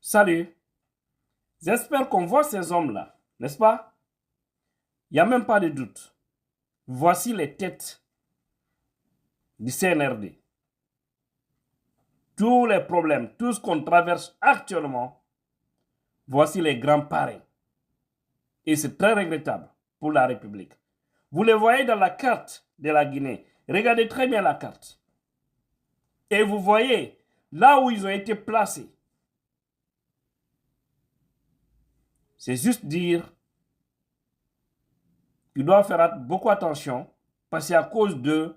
Salut. J'espère qu'on voit ces hommes-là, n'est-ce pas? Il n'y a même pas de doute. Voici les têtes du CNRD. Tous les problèmes, tout ce qu'on traverse actuellement, voici les grands parrains. Et c'est très regrettable pour la République. Vous les voyez dans la carte de la Guinée. Regardez très bien la carte. Et vous voyez là où ils ont été placés. C'est juste dire qu'ils doivent faire beaucoup attention parce qu'à cause d'eux,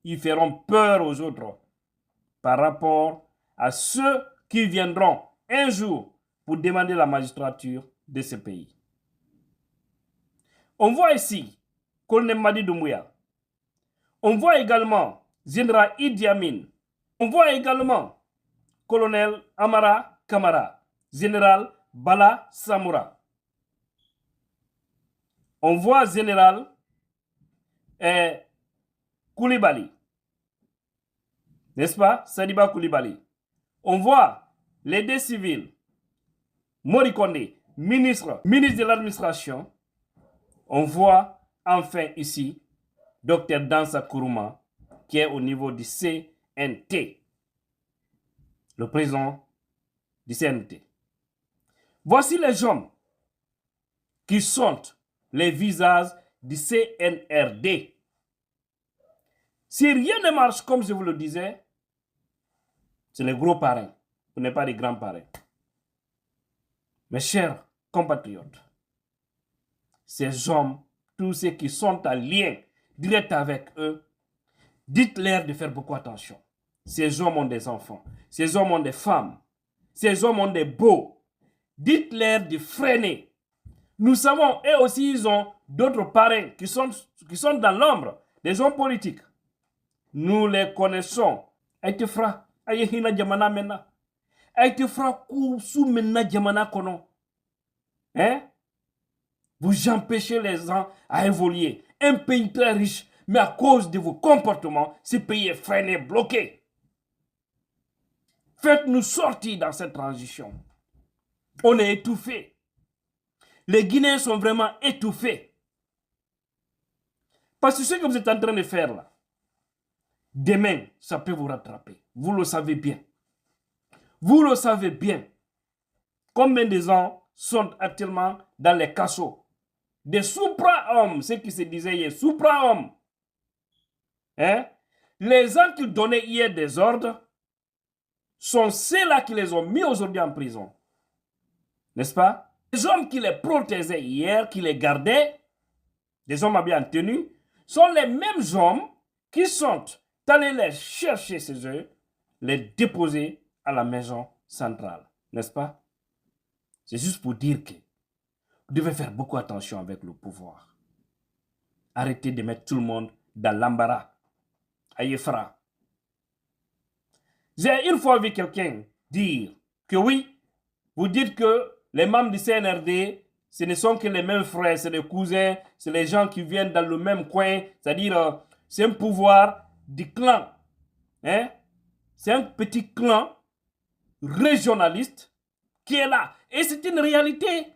ils feront peur aux autres par rapport à ceux qui viendront un jour pour demander la magistrature de ce pays. On voit ici Colonel Madi Doumbouya. On voit également Général Idi Amin. On voit également Colonel Amara Kamara, Général Bala Samoura. On voit Général Koulibaly, n'est-ce pas? Sadiba Koulibaly. On voit les deux civils, Mori Kondé, ministre de l'administration. On voit enfin ici Dr Dansa Kourouma, qui est au niveau du CNT, le président du CNT. Voici les hommes qui sont les visages du CNRD. Si rien ne marche comme je vous le disais, c'est les gros parrains, ce n'est pas les grands parrains. Mes chers compatriotes, ces hommes, tous ceux qui sont en lien direct avec eux, dites-leur de faire beaucoup attention. Ces hommes ont des enfants, ces hommes ont des femmes, ces hommes ont des beaux. Dites-leur de freiner. Nous savons, eux aussi, ils ont d'autres parrains qui sont dans l'ombre, des hommes politiques. Nous les connaissons. Aïtefra, Aïehina Djamana Mena. Aïtefra Koussou Mena Djamana Kono. Hein? Vous empêchez les gens à évoluer. Un pays très riche, mais à cause de vos comportements, ce pays est freiné, bloqué. Faites-nous sortir dans cette transition. On est étouffés. Les Guinéens sont vraiment étouffés. Parce que ce que vous êtes en train de faire là, demain, ça peut vous rattraper. Vous le savez bien. Vous le savez bien. Combien de gens sont actuellement dans les casseaux? Des supra-hommes, ceux qui se disaient hier, supra-hommes. Hein? Les gens qui donnaient hier des ordres sont ceux-là qui les ont mis aujourd'hui en prison. N'est-ce pas? Les hommes qui les protégeaient hier, qui les gardaient, des hommes bien tenus, sont les mêmes hommes qui sont allés les chercher chez eux, les déposer à la maison centrale. N'est-ce pas? C'est juste pour dire que vous devez faire beaucoup attention avec le pouvoir. Arrêtez de mettre tout le monde dans l'embarras. Aïefra. J'ai une fois vu quelqu'un dire que oui, vous dites que les membres du CNRD, ce ne sont que les mêmes frères, c'est des cousins, c'est les gens qui viennent dans le même coin, c'est-à-dire c'est un pouvoir du clan. Hein? C'est un petit clan régionaliste qui est là. Et c'est une réalité.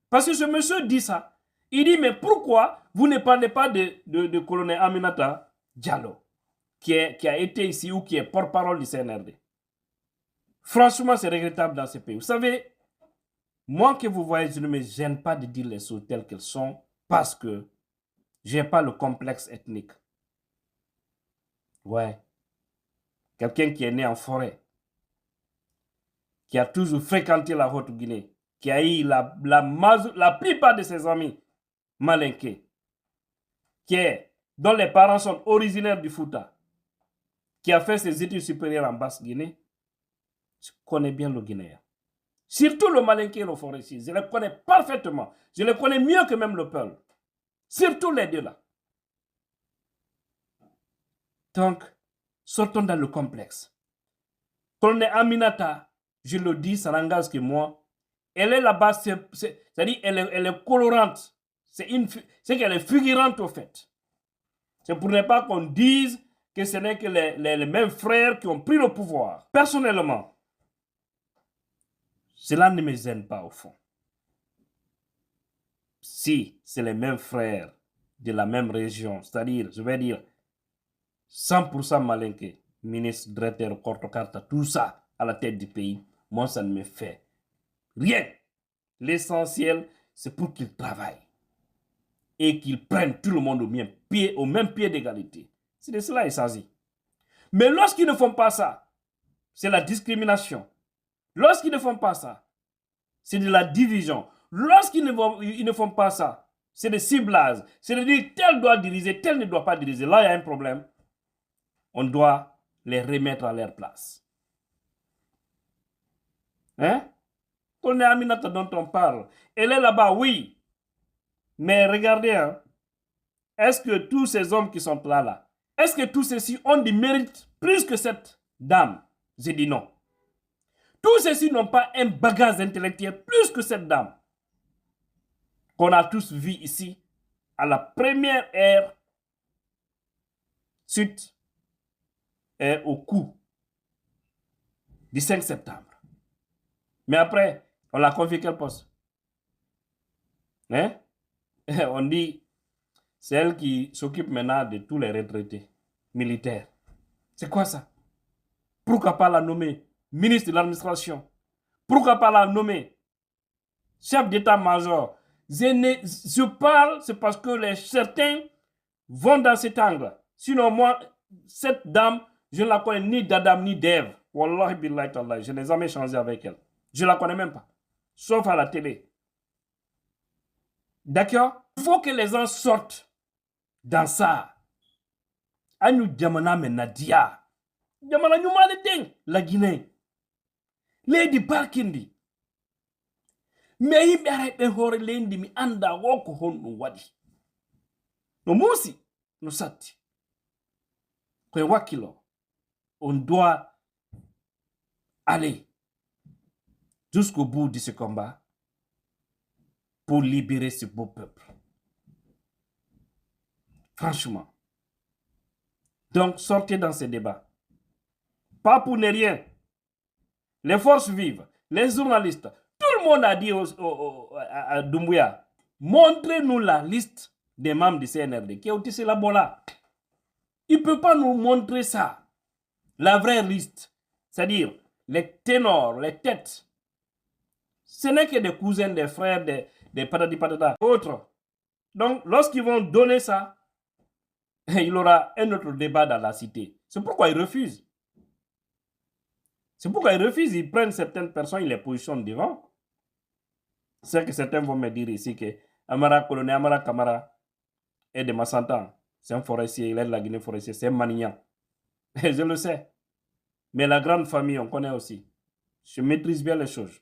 Parce que ce monsieur dit ça. Il dit, mais pourquoi vous ne parlez pas de colonel Aminata Diallo, qui a été ici ou qui est porte-parole du CNRD? Franchement, c'est regrettable dans ce pays. Vous savez, moi que vous voyez, je ne me gêne pas de dire les choses telles qu'elles sont parce que je n'ai pas le complexe ethnique. Ouais. Quelqu'un qui est né en forêt, qui a toujours fréquenté la Haute-Guinée, qui a eu la plupart de ses amis malinqués, dont les parents sont originaires du Fouta, qui a fait ses études supérieures en Basse-Guinée, je connais bien le Guinéen. Surtout le malinqué et le forestier, je les connais parfaitement. Je les connais mieux que même le Peul. Surtout les deux là. Donc, sortons dans le complexe. Colonel Aminata, je le dis, ça n'engage que moi. Elle est là-bas, c'est-à-dire elle est colorante. C'est qu'elle est figurante au fait. C'est pour ne pas qu'on dise que ce n'est que les mêmes frères qui ont pris le pouvoir. Personnellement, Cela ne me gêne pas au fond. Si c'est les mêmes frères de la même région, c'est-à-dire, je vais dire, 100% malinqué, ministre, directeur, carte, tout ça à la tête du pays, moi, ça ne me fait rien. L'essentiel, c'est pour qu'ils travaillent et qu'ils prennent tout le monde au même pied d'égalité. C'est de cela qu'il s'agit. Mais lorsqu'ils ne font pas ça, c'est la discrimination. Lorsqu'ils ne font pas ça, c'est de la division. Lorsqu'ils ne font pas ça, c'est des ciblages. C'est de dire tel doit diriger, tel ne doit pas diriger. Là, il y a un problème. On doit les remettre à leur place. Hein? On est Aminata dont on parle. Elle est là-bas, oui. Mais regardez, hein, est-ce que tous ces hommes qui sont là, est-ce que tous ceux-ci ont du mérite plus que cette dame? J'ai dit non. Tous ceux-ci n'ont pas un bagage intellectuel plus que cette dame qu'on a tous vu ici à la première ère suite au coup du 5 septembre. Mais après, on l'a confié quel poste? Hein? On dit, c'est elle qui s'occupe maintenant de tous les retraités militaires. C'est quoi ça? Pourquoi pas la nommer ministre de l'administration? Pourquoi pas la nommer chef d'état-major? Je parle, c'est parce que certains vont dans cet angle. Sinon, moi, cette dame, je ne la connais ni d'Adam ni d'Ève. Wallahi billahi ta'ala, je n'ai jamais changé avec elle. Je ne la connais même pas. Sauf à la télé. D'accord? Il faut que les gens sortent dans ça. Anu Djamana Menadia. Djamana Nyumane Deng, la Guinée. Lady Parkindi. Mais il arrête un hore lendi mi anda woko hon wadi. No musi, no sati. Kwe wakilo. On doit aller jusqu'au bout de ce combat pour libérer ce beau peuple. Franchement. Donc, sortez dans ces débats. Pas pour ne rien. Les forces vives, les journalistes, tout le monde a dit à Doumbouya, montrez-nous la liste des membres du CNRD qui ont tissé la bola. Il ne peut pas nous montrer ça. La vraie liste. C'est-à-dire, les ténors, les têtes. Ce n'est que des cousins, des frères, des patati patata, autres. Donc, lorsqu'ils vont donner ça, il y aura un autre débat dans la cité. C'est pourquoi ils refusent. C'est pourquoi ils refusent. Ils prennent certaines personnes, ils les positionnent devant. C'est que certains vont me dire ici que Amara Colonel Amara Kamara est de Massantan. C'est un forestier, il est de la Guinée forestière, c'est un Manignan. Je le sais. Mais la grande famille, on connaît aussi. Je maîtrise bien les choses.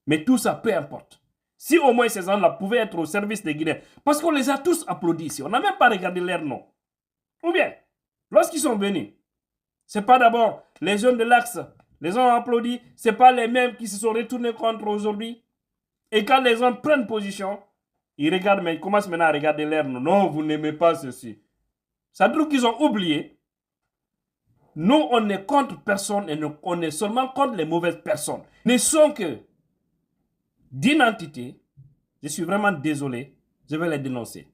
Mais tout ça, peu importe. Si au moins ces gens-là pouvaient être au service des Guinéens, parce qu'on les a tous applaudis ici, on n'a même pas regardé leur nom. Ou bien, lorsqu'ils sont venus, ce n'est pas d'abord les jeunes de l'Axe, les gens ont applaudi, ce n'est pas les mêmes qui se sont retournés contre aujourd'hui. Et quand les gens prennent position, ils regardent, mais ils commencent maintenant à regarder leur nom. Non, vous n'aimez pas ceci. Ça veut dire qu'ils ont oublié. Nous, on est contre personne et on est seulement contre les mauvaises personnes. Ne sont que d'identité. Je suis vraiment désolé. Je vais les dénoncer.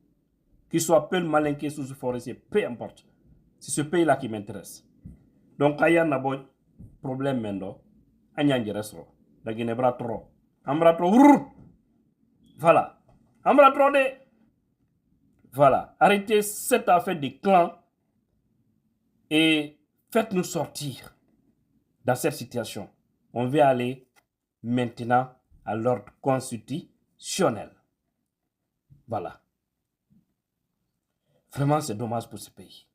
Qu'ils soient peu malinqués sous ce forestier, peu importe. C'est ce pays-là qui m'intéresse. Donc, il y a un problème maintenant. Il y a un restaurant. La Guinée bra trop. Ambra trop. Voilà. Ambra trop de. Voilà. Arrêtez cette affaire des clans et faites-nous sortir dans cette situation. On va aller maintenant à l'ordre constitutionnel. Voilà. Vraiment, c'est dommage pour ce pays.